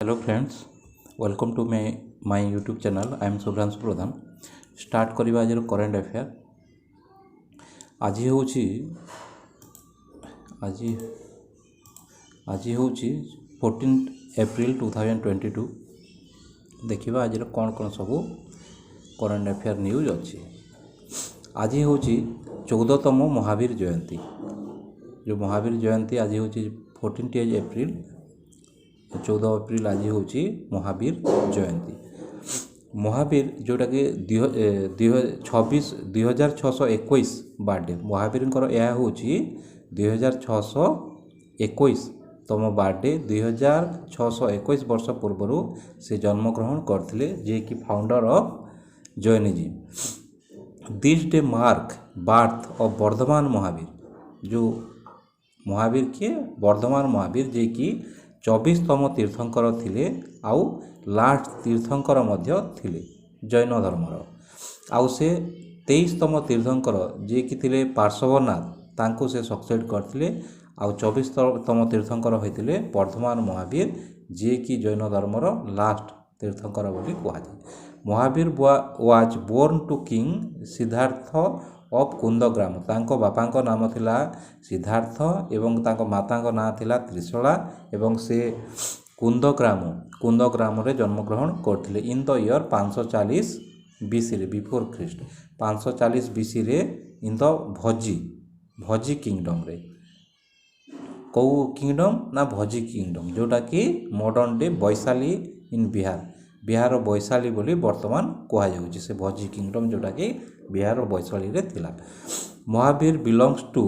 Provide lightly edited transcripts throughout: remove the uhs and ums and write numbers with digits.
Hello friends, welcome to my YouTube channel. I am Shubhranshu Pradhan. Start करवा आज current affair. आज हूँ 14 एप्रिल 2022। देखिए आज कौन कौन सब करेन्ट अफेयर न्यूज अच्छी। आज हूँ 14तम महावीर जयंती। जो महावीर जयंती आज हूँ 14 एप्रिल 14 एप्रिल आज हूँ महावीर जयंती। महावीर जोटा कि 2621 बर्थडे महावीर यह हूँ 2621तम बर्थडे। 2621 वर्ष पूर्व से जन्मग्रहण करते जे कि founder of Jainism. This day mark birth of Vardhaman Mahavir. जो महावीर किए वर्धमान महावीर जे कि 24तम तीर्थंकर थिले आउ लास्ट तीर्थंकर मध्य थिले जैन धर्मर। आउ से 23तम तीर्थंकर जे कि थिले पार्श्वनाथ तांको से सक्सेड करथिले। आउ 24तम तीर्थंकर होइतिले वर्धमान महावीर जे कि जैन धर्मर लास्ट तीर्थंकर बोली कहुए। Mahavir was born to king Siddhartha of Kundagram. तांको बापांको नाम थिला सिद्धार्थ एवं तांको मातांको नाम थिला त्रिशला एवं से कुंदग्राम रे जन्मग्रहण करथिले इन द ईयर 540 बीसी रे बिफोर ख्रीस्ट। 540 बीसी रे इन द भजी किंगडम रे। कौ किंगडम ना भजी किंगडम जोटा कि मॉडर्न डे वैशाली इन बिहार वैशाली बोली वर्तमान कहा जाउछि। से भजी किंगडम जोटा कि बिहार वैशाली रे थिला। Mahavir belongs to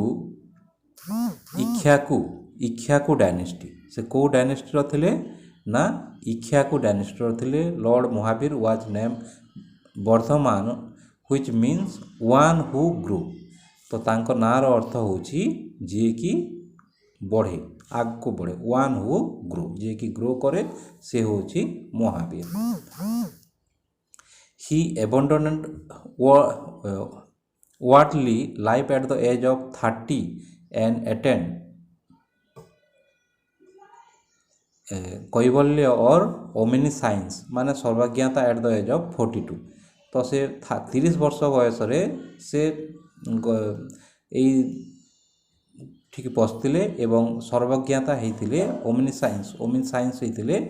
Ikshvaku dynasty. से को डायनेस्टी रो थिले ना इक्ष्वाकु डायनेस्टी रो थिले। Lord Mahavir was name Vardhaman which means one who grow. तो तांको नार अर्थ होछि जे कि बढ़े, आग को बढ़े। वन हु ग्रो जे कि ग्रो करे से होछि महावीर। ही abandoned worldly life at the age of 30 and attained कैवल्य और ओमनिसाइंस माने सर्वज्ञता एट द एज ऑफ 42। तो से 30 वर्ष बयस से ठीक पशुले एवं सर्वज्ञता होते ओमनिसाइंस होते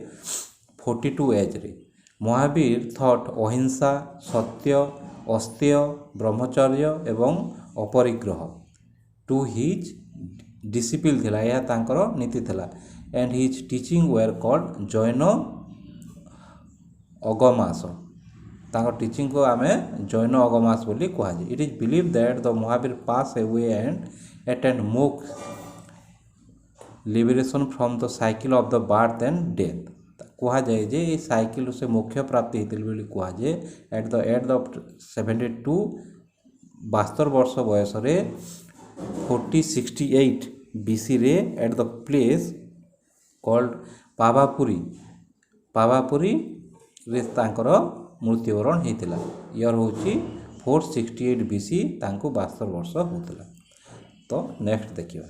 42 एज रे। महावीर थॉट अहिंसा सत्य अस्तेय ब्रह्मचर्य एवं अपरिग्रह टू हिज डिसिप्लिन थिला। यह तांकर नीति थिला। And his teaching were called Jain Agamas. तांकर टीचिंग को आमे जैन अगमास बोली कहा जाए। It is believe that the Mahavir pass away and attained moksha liberation from the cycle of the birth and death. कहा जाए जे ये साइकिल से मोक्ष प्राप्ति होती बोली कहा जाए। एट द एज ऑफ 72 72 वर्ष बयस 4068 बीसी रे at the place called Pawapuri रे तांकर मृत्युवरण होता। ईयर हूँ 468 बीसी तांको 72 वर्ष होता। तो नेक्स्ट देखिए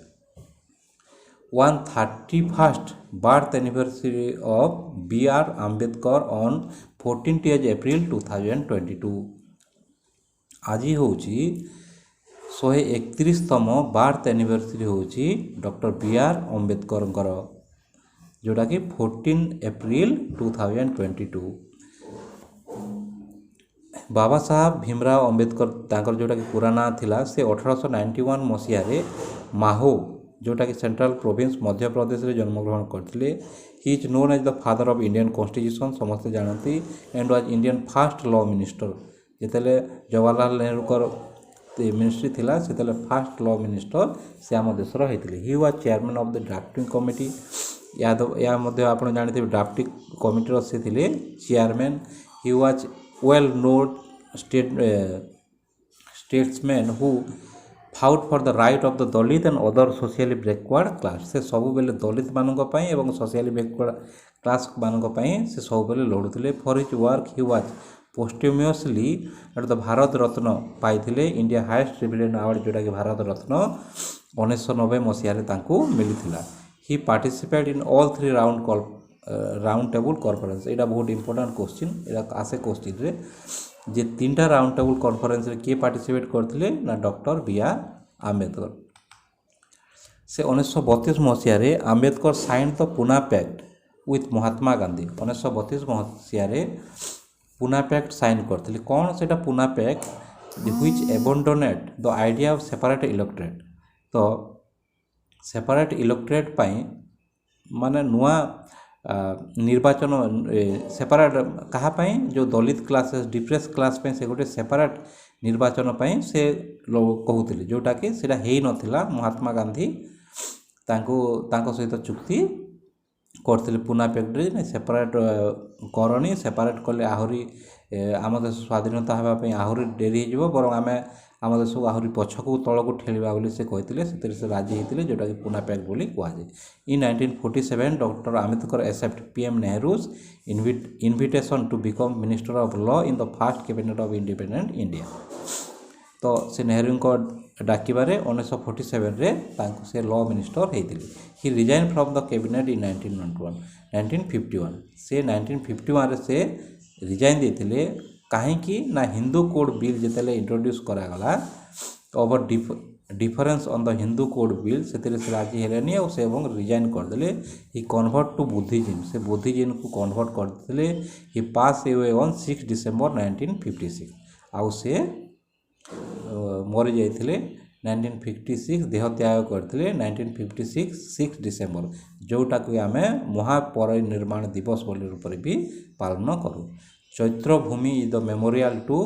131st birth anniversary of B.R. Ambedkar on 14 April 2022। आज हूँ 131तम बर्थ एनिवर्सरी हूँ डॉक्टर B.R. आम्बेडकर जोटा कि 14 एप्रिल 2022। बाबा साहब भीमराव आम्बेडकर तांकर जोटा कि पूरा ना थिला से 1891 मसीह रे माहो जोटा कि सेंट्रल प्रोविंस मध्य प्रदेश रे जन्मग्रहण करथिले। He is known as the father of Indian constitution समस्त जानती। And was Indian first law minister. जितेले जवाहरलाल नेहरू कर मिनिस्ट्री थिला सेतेले फर्स्ट लॉ मिनिस्टर से आम देशर होते। He was chairman of the drafting committee. या मध्य आपण जानते ड्राफ्टिंग कमिटी से थिले chairman. He was well known statesman who fought for the right of the Dalit and other socially backward class. से सब बेले दलित मानक एवं सोशली बैकवर्ड क्लास मानक से सब बेले लड़ुले। For his work he was posthumously at the Bharat Ratna पाई इंडिया हाईएस्ट सिविलियन अवार्ड जोटा कि भारत रत्न 1990 मसीह मिली। He participate in all 3 round round table conference एटा बहुत इंपोर्टेंट क्वेश्चन एटा आसे क्वेश्चन रे जे तीनटा राउंड टेबल कॉन्फ्रेंस रे के पार्टिसिपेट करथिले ना डॉक्टर बी आर आंबेडकर से 1932 मसीह रे Ambedkar sign the Poona pact with Mahatma Gandhi 1932 मसीह रे पुना पैक्ट साइन करथिले कोन सेटा Poona pact which abandoned the idea of separate electorate तो सेपरेट इलेक्टोरेट पाई माने नुआ निर्वाचन सेपरेट कहा पाई जो दलित क्लासेस डिप्रेस क्लास पे से गोटे सेपरेट निर्वाचन पाई से कहूले जोटा कि सेटा हेई नथिला महात्मा गांधी तांको सहित चुक्ति करथिले पुना पैक्ट सेपरेट करनी सेपरेट कले आहुरी आम देश स्वाधीनता होगा आहुरी डेरी हो बर आम आम देश को आहुरी पछकू तल को ठेलिबा बोली से कहते से राजी होते जोटा कि पुना पैक्ट बोली कहुए in 1947 doctor Ambedkar accept PM Nehru's invitation to become minister of law in the first cabinet of independent India तो से नेहरू को डाकिबारे 1947 रे तांको से लॉ मिनिस्टर होते he resign from the cabinet in 1951 से 1951 रे से रिजाइन देते कहीं ना हिंदू कोड बिल जिते इंट्रोड्यूस करागला over difference on the Hindu code bill से राजी हेलेनी और से रिजाइन करदे ही कन्वर्ट टू बुद्धिज्म से बुद्धिज्म को कन्वर्ट करते he pass away on 6 December 1956 आउ से मरी जाइए 1956 देह त्याग करते 1956 6 डिसेम्बर जोटा को आम महापरिनिर्माण दिवस बोली रूप भी पालन करूँ Chaitra Bhoomi is the memorial to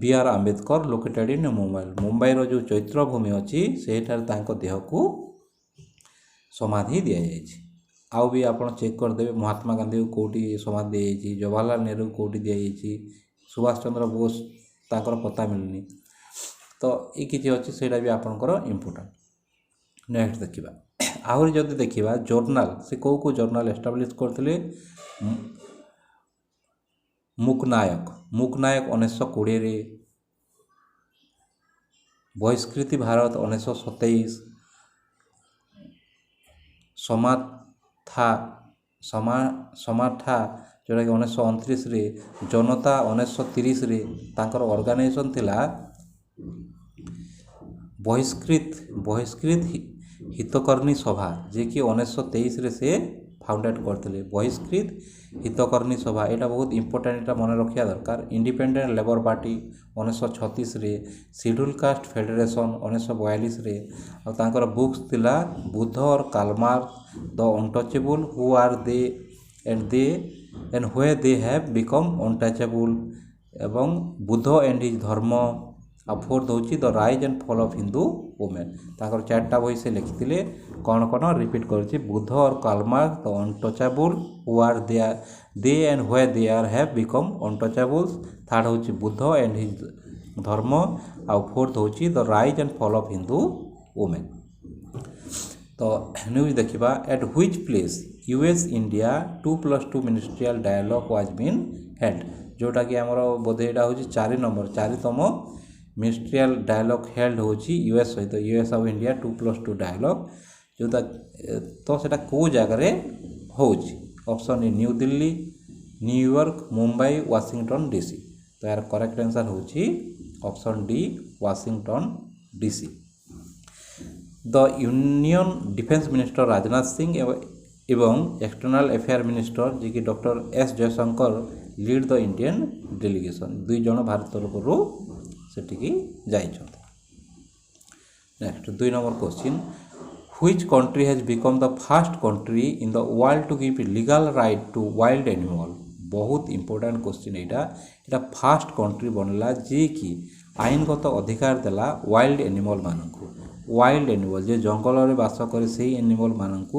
B R Ambedkar located in Mumbai रो जो चैत्र भूमि अच्छी से देह को समाधि दि जाइए आउ भी आप चेक करदे महात्मा गांधी को कौटी समाधि दी जाइए जवाहरलाल नेहरू कौटी दी जाइए सुभाष चंद्र बोस तांकर पता मिलनी तो ये किसी अच्छी से भी आपंकर इम्पोर्टाट नेक्स्ट देखा आहरी जदि देखा जर्नाल से कौ जर्नाल एस्टाब्लीश करते मुकनायक 1920 बहिष्कृति भारत 1927 समाथा जोटा कि 1929 रे जनता 1930 रे तांकर ऑर्गेनाइजेशन थिला बहिष्कृत हितकर्णी सभा जे कि 1923 रे से फाउंडेड करते बहिष्कृत हितकर्णी सभा यहाँ बहुत इंपोर्टेंट मन रखा दरकार इंडिपेंडेंट लेबर पार्टी 1936 रे शेड्यूल कास्ट फेडरेशन 1942 रे और बुक्स थिला बुद्ध और Karl Marx the untouchable who are they and why they have become untouchable एवं बुद्ध एंड हिज धर्म आ फोर्थ हूँ the rise and fall of Hindu women ताकर चार्टा बही से लिखिले कौन कौन रिपीट कर बुद्ध और Karl Marx the untouchable who are they and why they are have become untouchables third हूँ बुद्ध एंड हिज धर्म आ फोर्थ हूँ the rise and fall of Hindu women तो न्यूज देखा at which place US India 2+2 ministerial dialogue was been held जोटा कि आमर बोधे यहाँ हूँ 4तम मिनिस्ट्रियल डायलॉग हेल्ड हो यूएस सहित यूएस ऑफ इंडिया 2+2 डायलॉग जोटा तो सेटा को जगार हो option A New Delhi New York Mumbai Washington DC तो यार करेक्ट आंसर हो option D Washington DC the union defence minister Rajnath Singh एवं एक्सटर्नल अफेयर मिनिस्टर जी कि doctor S Jaishankar lead the Indian delegation 2 जन भारत तरफ से next 2 number question which country has become the first country in the world to give legal right to wild animal बहुत important question यहाँ first country बनला जी कि आईनगत अधिकार देला वाइल्ड एनिमल मानक वाइल्ड एनिमल जे जंगल में बास करे से एनिमल मानक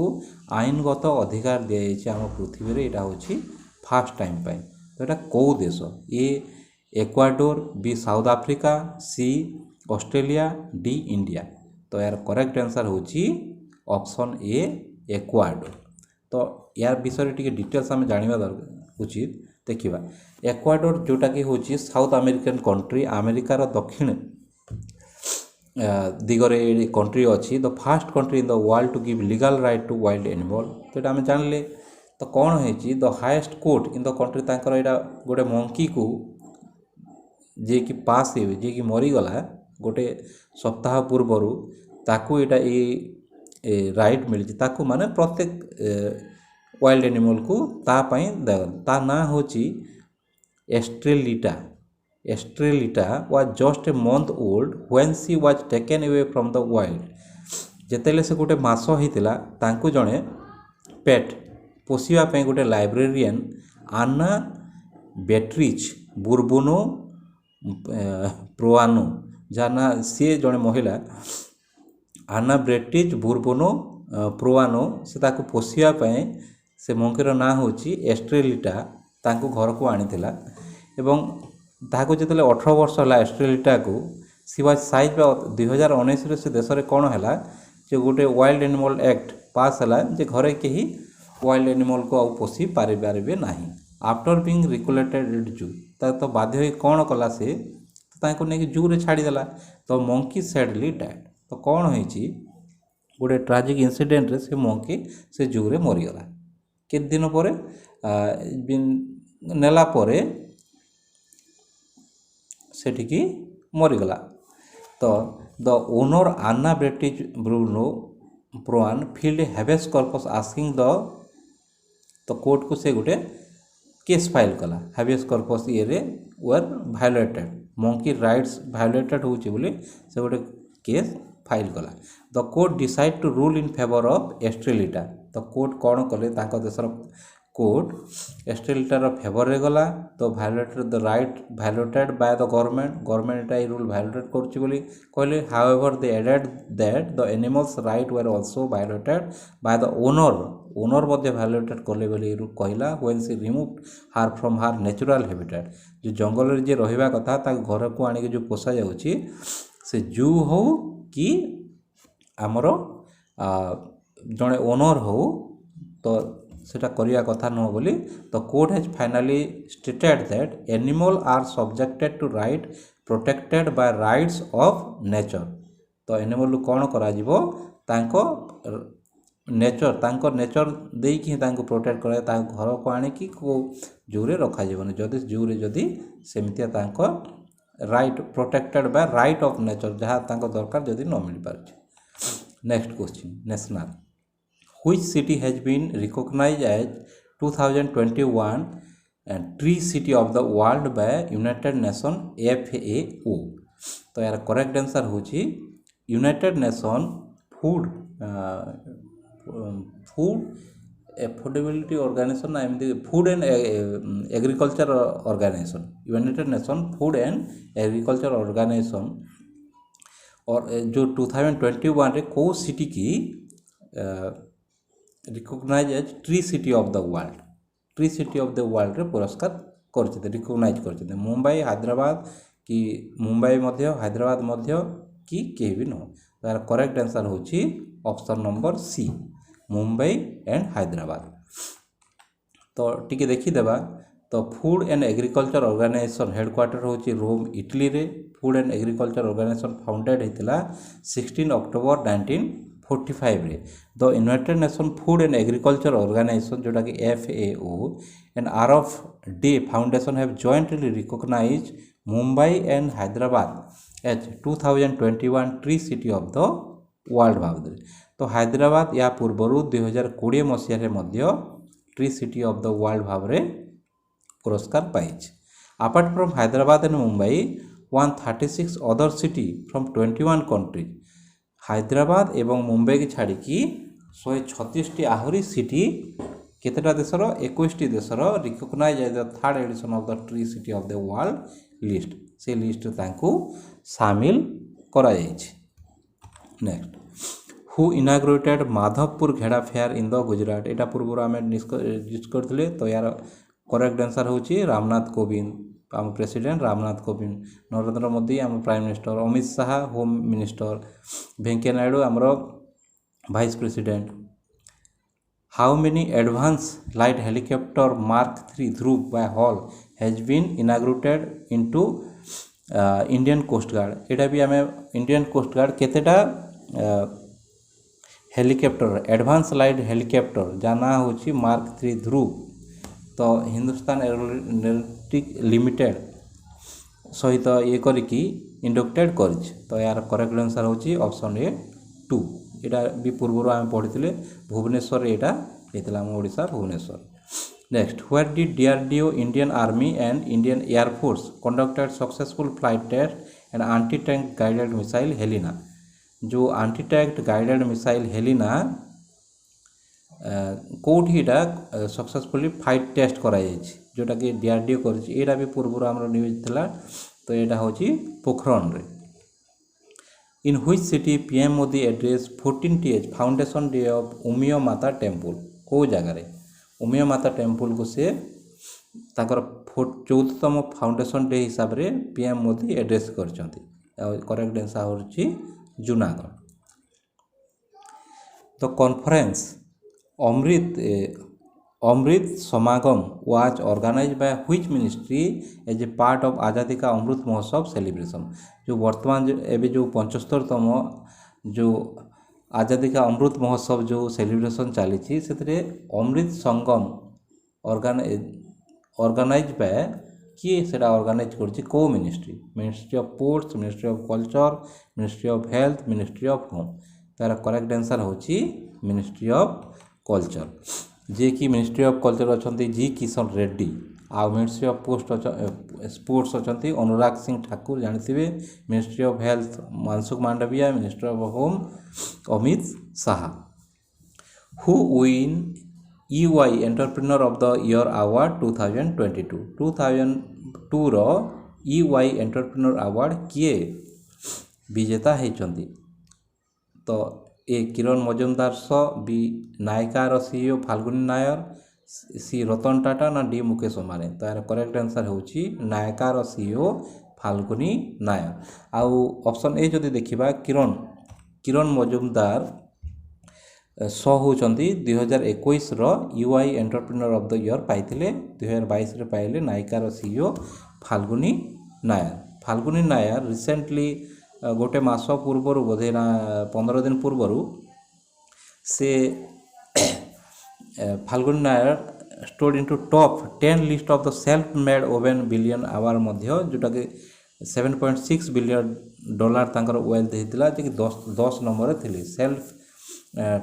आईनगत अधिकार दि जाए आम पृथ्वी में यहाँ हूँ फास्ट टाइम पाए तो यहाँ कौ देश ए एक्वाडोर बी साउथ आफ्रिका सी ऑस्ट्रेलिया डी इंडिया तो यार करेक्ट आंसर हूँ ऑप्शन ए एक्वाडोर तो यार विषय टी डिटेल्स आम जानवा उचित देखा एक्वाडोर जोटा कि हूँ साउथ अमेरिकन कंट्री अमेरिकार दक्षिण दिगरे कंट्री अच्छी the first country in the world to give legal right to wild animal तो ये आम जानले तो कौन है the highest court in the country तांकर एटा गोटे मंकी को जे कि पास हे जे कि मरीगला गोटे सप्ताह पूर्वर ताकू एटा ए राइट मिली ताकू माने प्रत्येक वाइल्ड एनिमल को ता ना होची Estrellita Estrellita was just a month old when she was taken away from the wild जेतेले से गोटे मास होइतिला तांकू जणे पेट पोषिबा पे गोटे लाइब्रेरियन आना बेट्रिच बुर्बुनो प्रोआनो जाना सी जड़े महिला आना ब्रेटिज बुर्बोनो प्रोआनो से ताको पोषिया से मंकीर ना होची एस्ट्रेलिटा तांको घर को आनीथिला एवं ताको जेतले 18 वर्ष होला एस्ट्रेलिटा को सी वाज साइज बा 2019 रे से देश रे कोन हला जे गोटे वाइल्ड एनिमल एक्ट पास हला जे घरे केही वाइल्ड एनिमल को आ पोषी पारिबे नाही आफ्टर बीइंग रेगुलेटेड जू तो बाध्य होई कौन कला से तो ताको नेकी जू रे छाड़ी देला तो मंकी सैडली डेड तो कौन होईची गोटे ट्राजिक इंसिडेंट रे से मंकी से जू रे मरीगला के दिन पर नेला परे सेठिकी मरीगला तो the owner Ana Beatriz Bruno प्रोआन filed habeas corpus asking the तो कोर्ट को से गोटे केस फाइल कला हैवियस कॉर्पस ये वर भायोलेटेड मंकी राइट्स भायोलेटेड होची बोली से गोटे केस फाइल कला the court decide to rule in favour of Estrellita तो कोर्ट कौन कले तांको देशर कोर्ट एस्ट्रेलिटार फेवर रे गला तो violated the right violated by the government a rule violated करची बोली कहले however they added that the animals right were also violated by the owner मध्य भायोलेटेड कले बोली कहला when she removed her from her natural habitat जो जंगल रे जे रहिबा कथा ता घर को आनी के जो पोसा जाउची से जू हो कि आमर जड़े ओनर हो तो सेटा करिया कथा न बोली तो court has finally stated that animal are subjected to right protected by rights of nature तो एनिमल कौन करा जीवो तांको नेचर देकी तांको प्रोटेक्ट करा तांको घर को आनी कि को जूरे रखा जीवन जदि जूरे जदि सेमितिया तांको right protected by right of nature जहाँ तांको दरकार जदि न मिल पारछि next question national Which city has been recognized as 2021 tree city of the world by United Nations FAO तो यार करेक्ट आंसर होची United Nation Food Affordability Organisation एमती Food and Agriculture Organisation United Nation Food and Agriculture Organisation और जो 2021 रे को city की recognise as Tree City of the World रे पुरस्कार करते रिकॉग्नाइज करते मुंबई हैदराबाद कि मुंबई मध्य हैदराबाद मध्य कि केही भी न तार करेक्ट आंसर होची option number C Mumbai and Hyderabad तो टिके देखी देबा तो Food and Agriculture Organisation headquarter होची रोम इटली रे Food and Agriculture Organisation founded हेतिला 16 अक्टोबर 1945 रे the United Nation Food and Agriculture Organisation जोटा कि FAO and RFD foundation have jointly recognise Mumbai and Hyderabad as 2021 Tree City of the World भाव तो हैदराबाद या पूर्व 2020 मसीह मध्य Tree City of the World भाव रे पुरस्कार पाइछ apart from Hyderabad and Mumbai 136 other city from 21 countries Hyderabad एवं मुंबई की छाड़ी की 136 टी आहरी सिटी केतेटा देशर 21 टी देशर recognise as the third edition of the Tree City of the World list से लिस्ट तांको शामिल करा जायछि next who inaugurated Madhavpur Gheda fair in the Gujarat एटा पूर्व आम डिस्कस करथिले तो यार करेक्ट आंसर होची रामनाथ कोविंद आम प्रेसिडेंट रामनाथ कोविंद नरेंद्र मोदी आम prime minister Amit Shah home minister Venkaiah Naidu आमर vice president how many advance light helicopter mark 3 Dhruv by HAL has been inaugurated into Indian Coast Guard एटा भी आम इंडियन कोस्ट गार्ड केतेटा हेलिकप्टर एडवांस लाइट हेलिकप्टर जा ना होची मार्क 3 ध्रुव। तो हिंदुस्तान एरोनॉटिक लिमिटेड सहित ये करिकी इंडक्टेड करिछि। तो यार करेक्ट आंसर होची ऑप्शन ए 2। एटा भी पूर्व आम पढ़ी भुवनेश्वर एटा होता आम Odisha Bhubaneswar. Next, where did DRDO Indian Army and Indian Air Force conducted successful flight test and anti tank guided missile Helina. जो anti tank guided missile Helina कौटा सक्सेसफुली फाइट टेस्ट कराई जोटा कि डीआरडीओ कर भी पूर्व आम न्यूज थिला। तो यहाँ हूँ पोखरण रे। In which city PM Modi address 14th foundation day of Umiya Mata temple. कौ जगार उमिय माता टेम्पल को से ताकर 14तम फाउंडेशन डे हिसाब रे पीएम मोदी एड्रेस कर। करेक्ट आंसर हो जूनागढ़। तो conference Amrit Samagam was organised by which ministry as a part of Azadi ka Amrit Mahotsav celebration. जो वर्तमान एवं जो 75तम जो आज़ादी का अमृत महोत्सव जो सेलिब्रेशन चली से अमृत संगम ऑर्गेनाइज बाय किए से ऑर्गेनाइज कर ministry. Ministry of ports, ministry of culture, ministry of health, ministry of home. तार करेक्ट आंसर हो मिनिस्ट्री ऑफ कल्चर। जे कि मिनिस्ट्री ऑफ कल्चर अच्छा जी किशन रेड्डी। आ मिनिस्ट्री ऑफ स्पोर्ट्स अच्छा अनुराग सिंह ठाकुर जानते। Ministry of health Mansukh Mandaviya. Ministry of home Amit Shah. Who win EY entrepreneur of the year award 2022। 2002 रो EY entrepreneur award किए विजेता होती। तो ए किरण मजुमदार बी नायिकार सीईओ फाल्गुनी नायर, सी रतन टाटा ना डी मुकेश अंबानी। तो यार करेक्ट आंसर होची नायिकार सीईओ फाल्गुनी नायर। आउ ऑप्शन ए जदि देखिबा किरण मजुमदार होती 2021 रो EY entrepreneur of the year पाइथिले। 2022 रे पाइले नायिकार सीईओ फाल्गुनी नायर। फाल्गुनी नायर रिसेंटली गोटे मास पूर्वर बोधे ना 15 दिन पूर्वर से Falguni Nayar stood into top 10 list of the self made women billion award मध्य जोटा कि $7.6 बिलियन तांकर वेल्थ होता कि 10 नंबर थे सेल्फ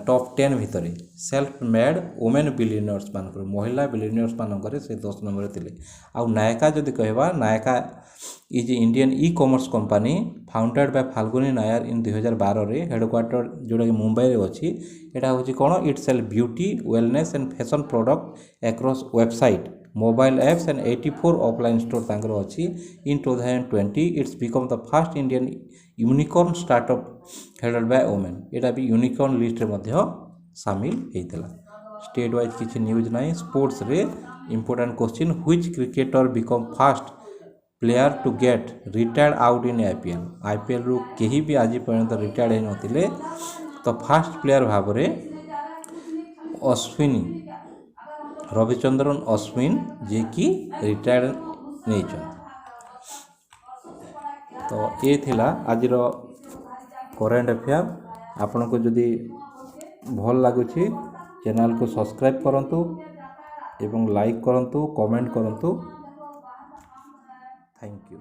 टॉप 10 भितर सेल्फ मेड वुमेन बिलियनर्स मान महिला बिलियनर्स मानक से 10 नंबर थे। आउ नायका जदि कहवा Nykaa is Indian e commerce company founded by Falguni Nayar in 2012 रे हेडक्वार्टर जोटा कि मुंबई रे अच्छी। यहाँ हूँ कौन it sell beauty wellness and fashion product across website mobile apps and 84 offline store तांकर अच्छी। In 2020 it's become the first Indian unicorn startup headed by women. यहाँ भी यूनिकॉर्न लिस्ट रे मध्य सामिल होता। स्टेट वाइज किसी न्यूज ना। स्पोर्ट्स रे important question which cricketer become first player to get retired out in IPL रु कहीं भी आज पर्यंत रिटायर्ड होते। तो फर्स्ट प्लेयर भाव में अश्विनी रविचंद्रन अश्विन जे कि रिटायर्ड नहीं। तो ये थिला आज करेंट अफेयर। आपन को जदि भल लगुच चैनल को सब्सक्राइब करंतु एवं लाइक करंतु कमेंट करंतु। Thank you.